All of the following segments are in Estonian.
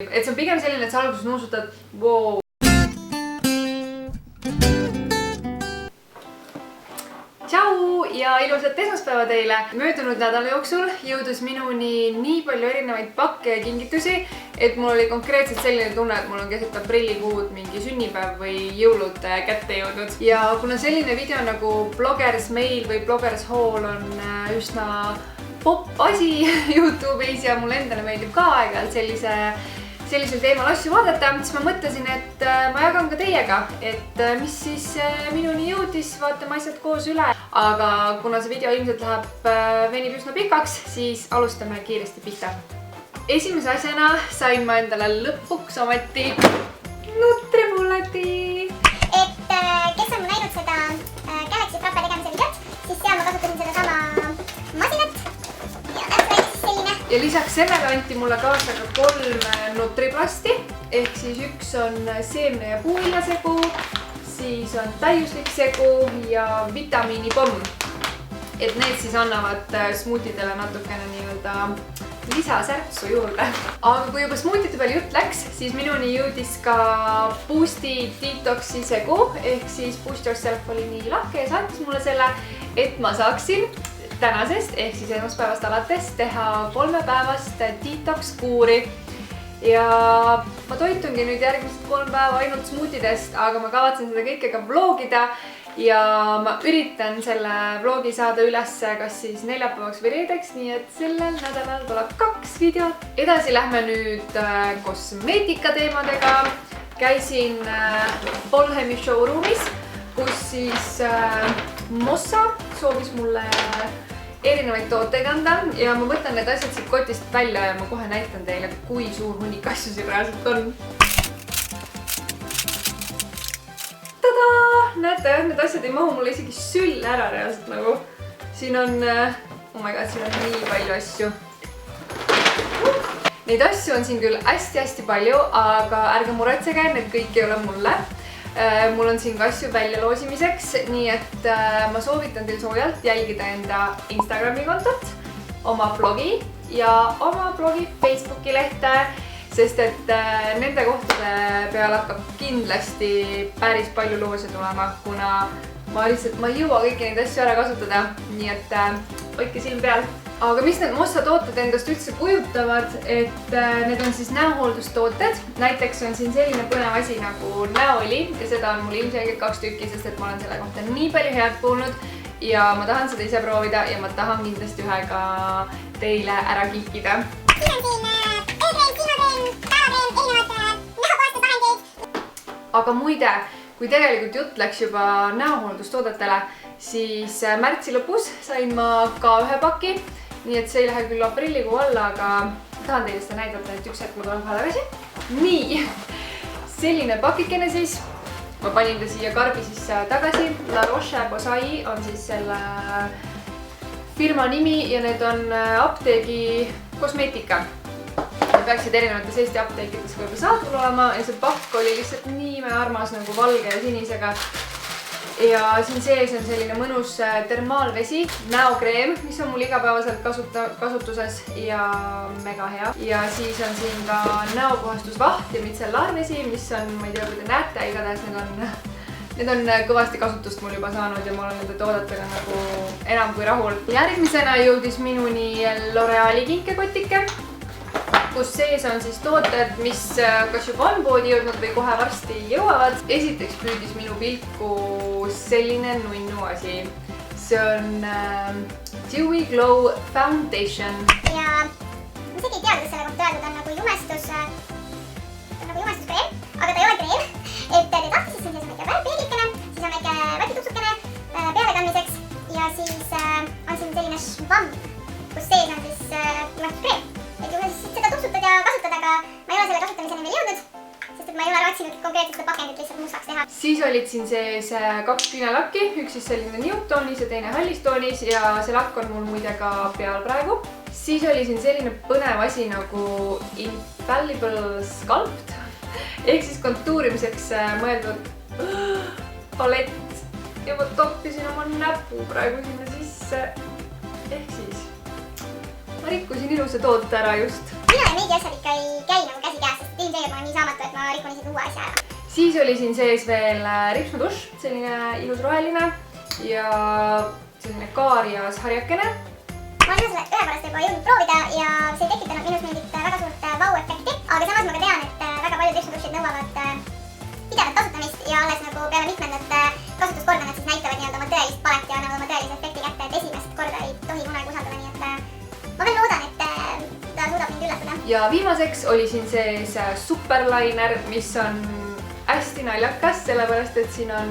Et see on pigem selline, et sa alguses nuusutad, wow. Tšau ja ilusat esmaspäeva teile! Möödunud nädala jooksul jõudus minuni nii palju erinevaid pakke ja kingitusi, et mul oli konkreetselt selline tunne, et mul on keset aprillikuud mingi sünnipäev või jõulud kätte jõudnud. Ja kuna selline video nagu Bloggers Mail või Bloggers Haul on üsna pop asi YouTube'is ja mulle endale meeldib ka aeg-ajalt sellisel teemal asju vaadata, siis ma mõtlesin, et ma jagan ka teiega, et mis siis minuni jõudis, vaatame asjad koos üle. Aga kuna see video ilmselt venib üsna pikaks, siis alustame kiiresti pihta. Esimese asjana sain ma endale lõpuks ometi nutribulleti. Et kes on näinud seda Galaxy Frappe tegemise videot, siis seal ma kasutasin seda sama masinat. Ja lisaks sellele anti mulle kaasa ka 3 nutriplasti, ehk siis üks on seemne ja puuviljasegu, siis on täiuslik segu ja vitamiinipomm. Et need siis annavad smuutidele natukene nii-öelda lisasärtsu juurde. Aga kui juba smuutide peal jutt läks, siis minuni jõudis ka Boosty Detoxi segu, ehk siis Boost Yourself oli nii lahke ja saatis mulle selle, et ma saaksin tänasest ehk siis esmaspäevast alates teha 3-päevast detox kuuri. Ja ma toitungi nüüd järgmised 3 päeva ainult smuutidest, aga ma kavatsen seda kõike ka vlogida ja ma üritan selle vlogi saada üles kas siis neljapäevaks või reedeks, nii et sellel nädalal tuleb 2 videot. Edasi lähme nüüd kosmeetika teemadega. Käisin Polhemi showroomis, kus siis Mossa soovis mulle erinevaid tooteid anda ja ma võtan need asjad siit kotist välja ja ma kohe näitan teile, kui suur hunnik asju siin reaalselt on. Tada! Näete, need asjad ei mahu mulle isegi sülle ära reaalselt nagu. Siin on, oh my god, siin on nii palju asju. Neid asju on siin küll hästi palju, aga ärge muretsege, need kõik ei ole mulle. Mul on siin ka asju välja loosimiseks, nii et ma soovitan teil soojalt jälgida enda Instagrami kontot, oma blogi ja oma blogi Facebooki lehte, sest et nende kohtade peal hakkab kindlasti päris palju loose tulema, kuna ma ei jõua kõiki neid asju ära kasutada, nii et hoidke silm peal. Aga mis need Mossa tooted endast üldse kujutavad, et need on siis näohooldustooted. Näiteks on siin selline põnev asi nagu näoõli ja seda on mul ilmselgelt 2 tükki, sest et ma olen selle kohta nii palju head kuulnud ja ma tahan seda ise proovida ja ma tahan kindlasti ühe ka teile ära kinkida. Siin on siin e-kreen, kinokreen, päevakreen, erinevad näopuhastusvahendid. Aga muide, kui tegelikult jutt läks juba näohooldustoodetele, siis märtsi lõpus sain ma ka 1 paki. Nii et see ei lähe küll aprillikuu alla, aga tahan teile seda näidata, et üks hetk ma tulen kohe tagasi. Nii, selline pakikene siis. Ma panin ta siia karbi sisse tagasi. La Roche-Posay on siis selle firma nimi ja need on apteegi kosmeetika. Need peaksid erinevates Eesti apteekides ka juba saadul olema ja see pakk oli lihtsalt nii armas nagu valge ja sinisega. Ja siin sees on selline mõnus termaalvesi, näokreem, mis on mul igapäevaselt kasutuses ja mega hea. Ja siis on siin ka näopuhastusvaht ja mitsellaarvesi, mis on, ma ei tea, kui te näete, igatahes need on kõvasti kasutust mul juba saanud ja ma olen nende toodetega nagu enam kui rahul. Järgmisena jõudis minuni L'Oreali kinkekotike, kus sees on siis tooted, mis kas juba on poodi jõudnud või kohe varsti jõuavad. Esiteks püüdis minu pilku selline nunnu asi. See on Dewy Glow Foundation. Ja ma isegi ei tea, kuidas selle kohta öelda, ta on nagu jumestuskreen, aga ta ei ole kreem. Et te tahte, siis on väike peeglikene, siis on väike vatituksukene peale kandmiseks ja siis on siin selline švamm, kus sees on siis jumestuskreen. Et juba siis seda tuksutad ja kasutad, aga ma ei ole selle kasutamiseni veel jõudnud, sest et ma ei ole otsinud konkreetselt seda pakendit lihtsalt mustaks teha. Siis olid siin sees 2 küünelakki, üks siis selline nude-toonis ja teine hallistoonis ja see lakk on mul muide ka peal praegu. Siis oli siin selline põnev asi nagu Infallible Sculpt, ehk siis kontuurimiseks mõeldud palett ja ma toppisin oma näpu praegu sinna sisse, ehk siis ma rikkusin ilusa toote ära just. Mina ja meigi asjad ikka ei käi nagu käsikäes, testisid uue asja ära. Siis oli siin sees veel ripsmudušš, selline ilus roheline ja selline kaarias harjakene. Ma olen selle ühe korrast juba jõudnud proovida ja see ei tekitanud minus mingit väga suurt vau-efekti, aga samas ma ka tean, et väga paljud ripsmuduššid nõuavad pidevat kasutamist ja alles nagu peale mitmendat kasutuskorda nad siis näitavad nii-öelda oma tõelist palet ja annavad oma tõelise efekti kätte, et esimest korda ei tohi kunagi usaldada, nii et ma veel loodan, et ta suudab mind üllatada. Ja viimaseks oli siin sees superlainer, mis on hästi naljakas, sellepärast et siin on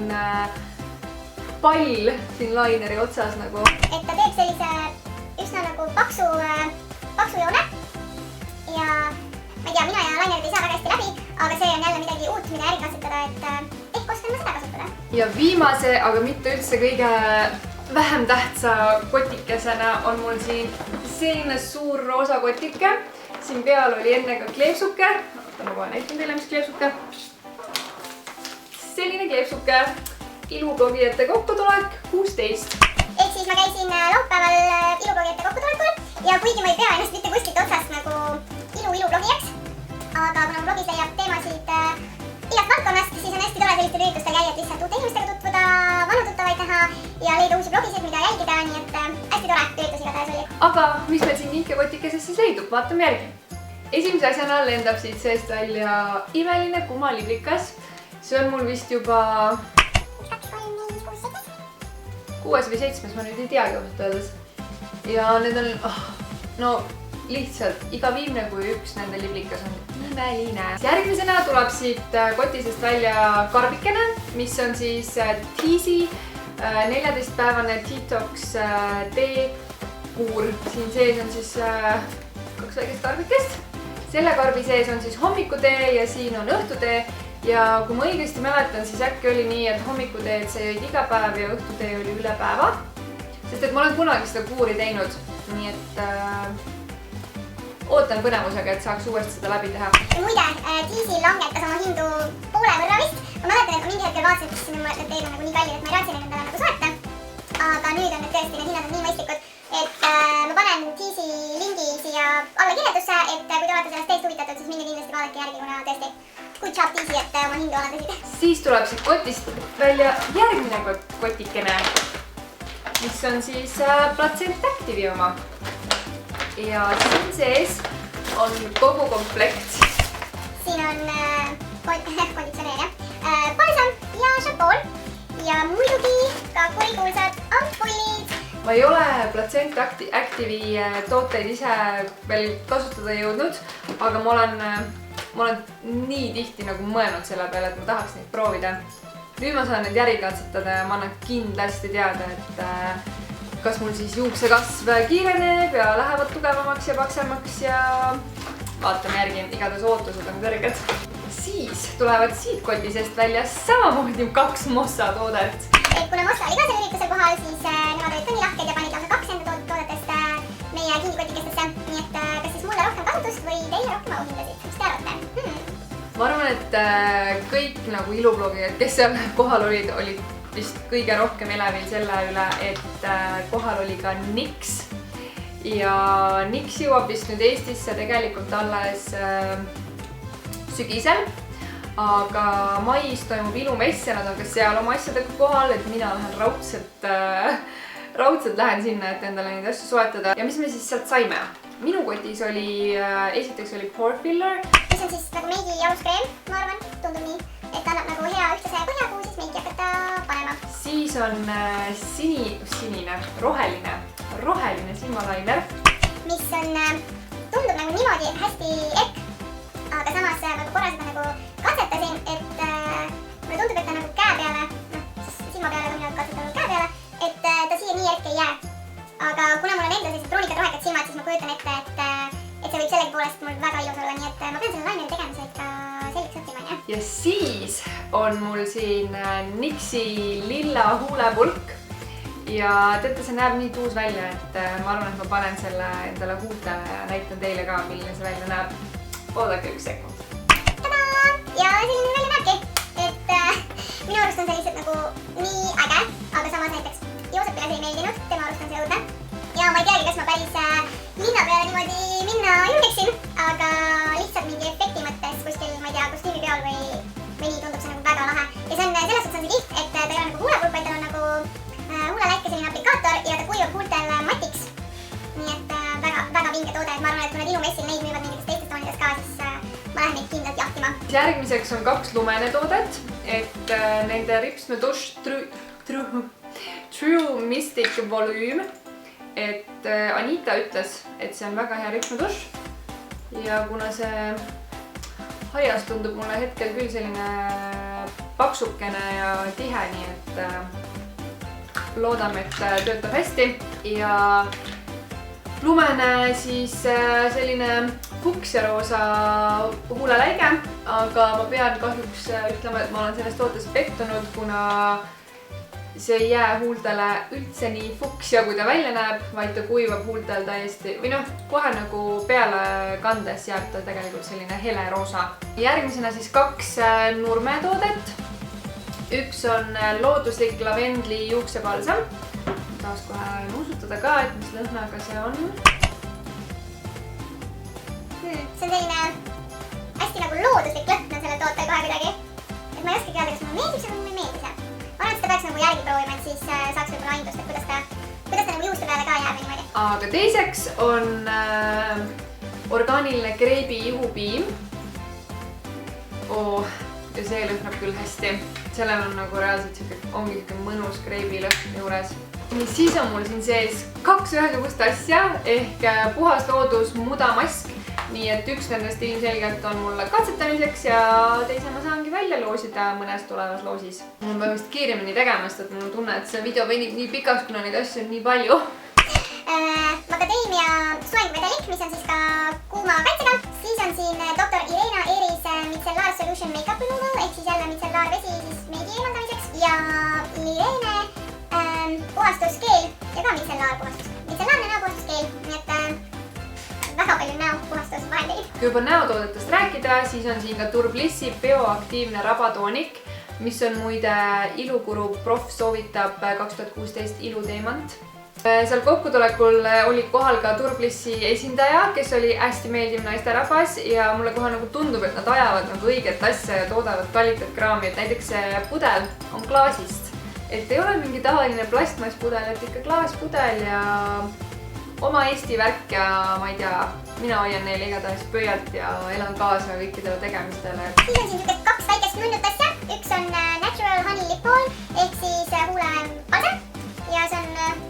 pall siin laineri otsas nagu. Et ta teeb sellise üsna nagu paksu joone ja ma ei tea, mina ja lainerid ei saa väga hästi läbi, aga see on jälle midagi uut, mida äri katsetada, et ehk oskan ma seda kasutada. Ja viimase, aga mitte üldse kõige vähem tähtsa kotikesena on mul siin selline suur roosa kotike. Siin peal oli enne ka kleepsuke. Ma kohe näitan teile, mis kleepsuke. Selline kleepsuke. Ilublogijate kokkutulek 16. Ehk siis ma käisin laupäeval ilublogijate kokkutulekul ja kuigi ma ei pea ennast mitte kuskilt otsast nagu ilublogijaks, aga kuna mu blogis leiab teemasid igast valdkonnast, siis on hästi tore sellistel üritustel käia, et lihtsalt uute inimestega tutvuda, vanu tuttavaid näha ja leida uusi blogisid, mida jälgida, nii et hästi tore üritus igatahes oli. Aga mis meil siin kinkekotikeses siis leidub, vaatame järgi. Esimese asjana lendab siit seest välja imeline kumaliblikas. See on mul vist juba 6 või 7, ma nüüd ei teagi ausalt öeldes. Ja need on, no lihtsalt iga viimne kui üks nende liblikas on imeline. Järgmisena tuleb siit kotisest välja karbikene, mis on siis Teasy 14-päevane detox teekuur. Siin sees on siis 2 väikest karbikest. Selle karbi sees on siis hommikutee ja siin on õhtutee. Ja kui ma õigesti mäletan, siis äkki oli nii, et hommikuteed sa jõid iga päev ja õhtutee oli üle päeva. Sest et ma olen kunagi seda kuuri teinud, nii et ootan põnevusega, et saaks uuesti seda läbi teha. Ja muide, Teasy langetas oma hindu poole võrra vist. Ma mäletan, et ma mingi hetkel vaatasin, et need teed on nagu nii kallid, et ma ei raatsi neid endale nagu soeta. Aga nüüd on need tõesti, need hinnad on nii mõistlikud, et ma panen Teasy lingi siia alla kirjeldusse, et kui te olete sellest teest huvitatud, siis minge kindlasti vaadake järgi, kuna tõesti good job Teasy, et oma hindu alandasid. Siis tuleb siit kotist välja järgmine kotikene, mis on siis Placent Active'i oma. Ja siin sees on kogu komplekt. Siin on konditsioneer, balsam ja šampoon ja muidugi ka kurikuulsad ampullid. Ma ei ole Placent Active'i tooteid ise veel kasutada jõudnud, aga ma olen nii tihti nagu mõelnud selle peale, et ma tahaks neid proovida. Nüüd ma saan neid järgi katsetada ja ma annan kindlasti teada, et kas mul siis juuksekasv kiireneb ja lähevad tugevamaks ja paksemaks ja vaatame järgi, igatahes ootused on kõrged. Siis tulevad siit kotisest välja samamoodi 2 Mossa toodet. Et kuna Mossa oli ka selle üritusel kohal, siis nemad olid ka nii lahked ja panid lausa 2 enda toodetest meie kingikotikestesse. Nii et kas siis mulle rohkem kasutust või teile rohkem auhindasid? Mis te arvate? Ma arvan, et kõik nagu ilublogijad, kes seal kohal olid vist kõige rohkem elevil selle üle, et kohal oli ka NYX. Ja NYX jõuab vist nüüd Eestisse tegelikult alles sügisel. Aga mais toimub ilumess ja nad on ka seal oma asjadega kohal, et mina lähen raudselt lähen sinna, et endale neid asju soetada. Ja mis me siis sealt saime? Minu kotis oli, esiteks oli Pore Filler. Mis on siis nagu meigi jaluskreem, ma arvan, tundub nii, et annab nagu hea ühtlase põhja, kuhu siis meiki hakata panema. Siis on roheline silmalainer. Mis on, tundub nagu niimoodi hästi ekk, aga samas ma korra seda nagu katsetasin, et mulle tundub, et ta nagu käe peale, silma peale, kui mina katsetanud käe peale, et ta siia nii erk ei jää. Aga kuna mul on enda sellised troonikad rohekad silmad, siis ma kujutan ette, et see võib sellegi poolest mul väga ilus olla, nii et ma pean selle laineri tegemise ikka selgeks õppima. Ja siis on mul siin NYXi lilla huulepulk. Ja teate, see näeb nii tuus välja, et ma arvan, et ma panen selle endale huultele ja näitan teile ka, milline see välja näeb. Oodake 1 sekund. Tadaa! Ja selline välja näebki, et minu arust on see lihtsalt nagu nii äge, aga samas näiteks Joosepile see ei meeldinud, tema arust on see õudne. Ja ma ei teagi, kas ma päris linna peale niimoodi minna julgeksin, aga lihtsalt mingi efekti mõttes kuskil, ma ei tea, kostüümi peal või ma lähen neid kindlalt jahtima. Järgmiseks on 2 lumenetoodet, et nende ripsmedush True Mystic Volume, et Anita ütles, et see on väga hea ripsmedush ja kuna see haias tundub mulle hetkel küll selline paksukene ja tihe, nii et loodame, et töötab hästi ja lumene siis selline fuks ja roosa huuleläige, aga ma pean kahjuks ütlema, et ma olen selles tootes pettunud, kuna see ei jää huultele üldse nii fuksja, kui ta välja näeb, vaid ta kuivab huultel täiesti või noh, kohe nagu peale kandes jääb ta tegelikult selline hele roosa. Järgmisena siis 2 nurmetoodet. Üks on looduslik lavendli juuksepalsam. Taas kohe nuusutada ka, et mis lõhnaga see on. See on selline hästi nagu looduslik lõhn on selle tootel kohe kuidagi. Et ma ei oskagi öelda, kas mulle meeldib see või mulle ei meeldi see. Ma arvan, et seda peaks nagu järgi proovima, et siis saaks võib-olla aindust, et kuidas ta nagu juuste peale ka jääb niimoodi. Aga teiseks on orgaaniline kreebi juhupiim. Ja see lõhnab küll hästi. Sellel on nagu reaalselt ongi mõnus kreebi lõhn juures. Siis on mul siin sees 2 ühesugust asja ehk puhas loodus mudamask. Nii et üks nendest ilmselgelt on mulle katsetamiseks ja teise ma saangi välja loosida mõnes tulevas loosis. Mul on vist kiiremini tegemast, et mul on tunne, et see video venib nii pikaks, kuna neid asju on nii palju. Macadamia soenguvedelik, mis on siis ka kuuma kaitsega. Siis on siin Dr. Irena Eris Micellar Solution Makeup Removal ehk siis jälle micellar vesi siis meigi eemaldamiseks ja Lirene puhastuskeel ja ka micellar puhastus. Micellaarne näopuhastuskeel, nii et väga palju näopuhastusvahendeid. Kui juba näotoodetest rääkida, siis on siin ka Turblissi bioaktiivne rabatoonik, mis on muide Ilukuru proff soovitab 2016 iluteemant. Seal kokkutulekul oli kohal ka Turblissi esindaja, kes oli hästi meeldiv naisterahvas ja mulle kohe nagu tundub, et nad ajavad nagu õiget asja ja toodavad kvaliteetkraami, et näiteks see pudel on klaasist. Et ei ole mingi tavaline plastmasspudel, et ikka klaaspudel ja oma Eesti värk ja ma ei tea, mina hoian neile igatahes pöialt ja elan kaasa kõikidele tegemistele. Siis on siin 2 väikest nunnut asja. Üks on Natural Honey Lip Balm ehk siis huulepalsam ja see on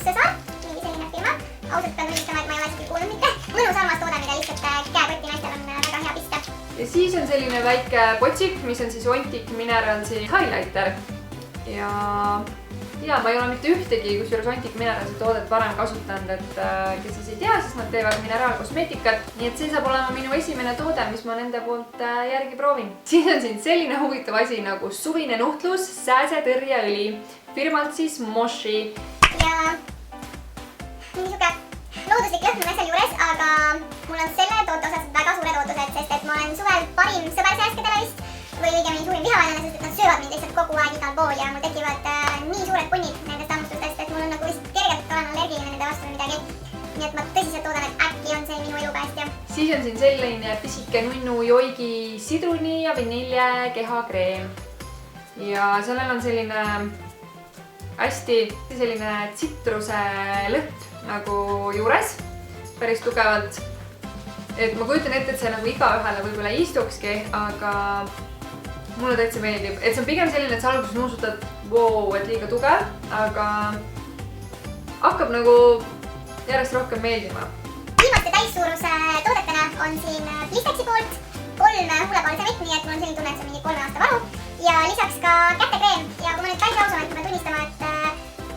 Sõsar, mingi selline firma. Ausalt pean tunnistama, et ma ei ole isegi kuulnud mitte. Mõnus armas toode, mida lihtsalt käekotti naistel on väga hea pista. Ja siis on selline väike potsik, mis on siis Ontic Mineralsi highlighter. Ja ma ei ole mitte ühtegi, kusjuures Ontic Mineralsi toodet varem kasutanud, et kes siis ei tea, siis nad teevad mineraalkosmeetikat. Nii et see saab olema minu esimene toode, mis ma nende poolt järgi proovin. Siis on siin selline huvitav asi nagu suvine nuhtlus, sääsetõrjeõli. Firmalt siis Moshi. Ja mingi siuke looduslik lõhn on asjal juures, aga mul on selle toote osas väga suured ootused, sest et ma olen suvel parim sõber sääskedele vist või õigemini suurim vihaväljane, sest et nad söövad mind lihtsalt kogu aeg igal pool ja mul tekivad nii suured punnid nendest hammustustest, et mul on nagu vist kergelt olen allergiline nende vastu või midagi. Nii et ma tõsiselt loodan, et äkki on see minu elu päästja. Siis on siin selline pisike nunnu joigi sidruni ja vanilje kehakreem. Ja sellel on selline hästi selline tsitruse lõhn nagu juures, päris tugevalt. Et ma kujutan ette, et see nagu igaühele võib-olla ei istukski, aga mulle täitsa meeldib. Et see on pigem selline, et sa alguses nuusutad, et liiga tugev, aga hakkab nagu järjest rohkem meeldima. Viimaste täissuuruse toodetena on siin Blistexi poolt 3 huulepalsamit, nii et mul on selline tunne, et see on mingi 3 aasta varu. Ja lisaks ka kätekreem ja kui ma nüüd päris ausam, et ma tunnistama, et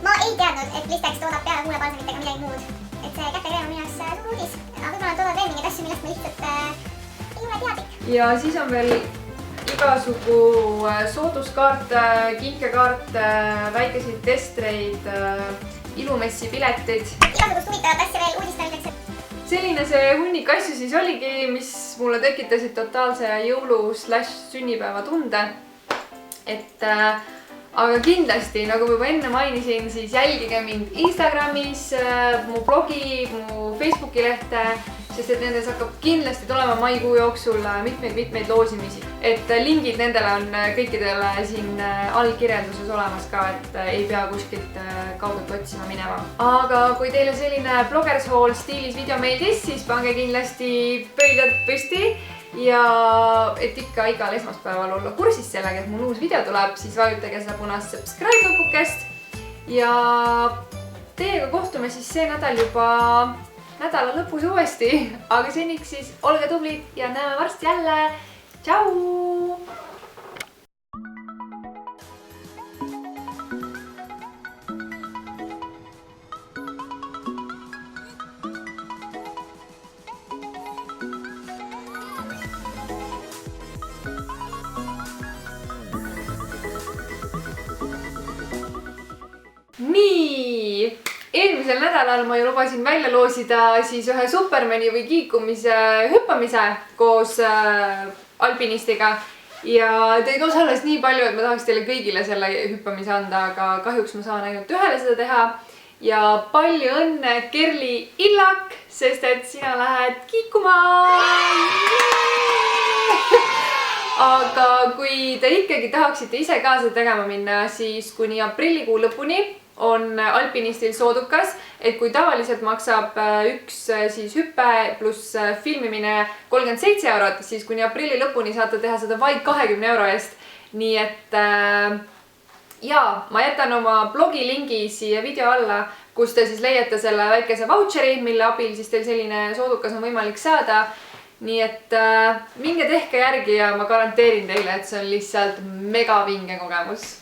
ma ei teadnud, et Blistex toodab peale huulepalsamitega midagi muud. Et see kätekreem on minu jaoks suur uudis, aga võib-olla nad toodavad veel mingeid asju, millest ma lihtsalt ei ole teadlik. Ja siis on veel igasugu sooduskaart, kinkekaart, väikeseid testreid, ilumessi piletid. Igasugust huvitavat asja veel uudistamiseks. Selline see hunnik asju siis oligi, mis mulle tekitasid totaalse jõulu/sünnipäeva tunde. Aga kindlasti, nagu juba enne mainisin, siis jälgige mind Instagramis, mu blogi, mu Facebooki lehte, sest et nendes hakkab kindlasti tulema maikuu jooksul mitmeid loosimisi. Et lingid nendele on kõikidele siin allkirjelduses olemas ka, et ei pea kuskilt kaugelt otsima minema. Aga kui teile selline bloggers haul stiilis video meeldis, siis pange kindlasti pöidlad püsti ja et ikka igal esmaspäeval olla kursis sellega, et mul uus video tuleb, siis vajutage seda punast subscribe nupukest ja teiega kohtume siis see nädal juba nädala lõpus uuesti, aga seniks siis olge tublid ja näeme varsti jälle. Tšau! Nii, eelmisel nädalal ma ju lubasin välja loosida siis ühe Supermani või kiikumise hüppamise koos alpinistiga ja teid osales nii palju, et ma tahaks teile kõigile selle hüppamise anda, aga kahjuks ma saan ainult ühele seda teha ja palju õnne, Kerli Illak, sest et sina lähed kiikuma! Aga kui te ikkagi tahaksite ise ka seda tegema minna, siis kuni aprillikuu lõpuni on alpinistil soodukas, et kui tavaliselt maksab üks siis hüppe pluss filmimine 37 €, siis kuni aprilli lõpuni saate teha seda vaid 20 € eest. Nii et jaa, ma jätan oma blogi lingi siia video alla, kus te siis leiate selle väikese vautšeri, mille abil siis teil selline soodukas on võimalik saada. Nii et minge tehke järgi ja ma garanteerin teile, et see on lihtsalt mega vinge kogemus.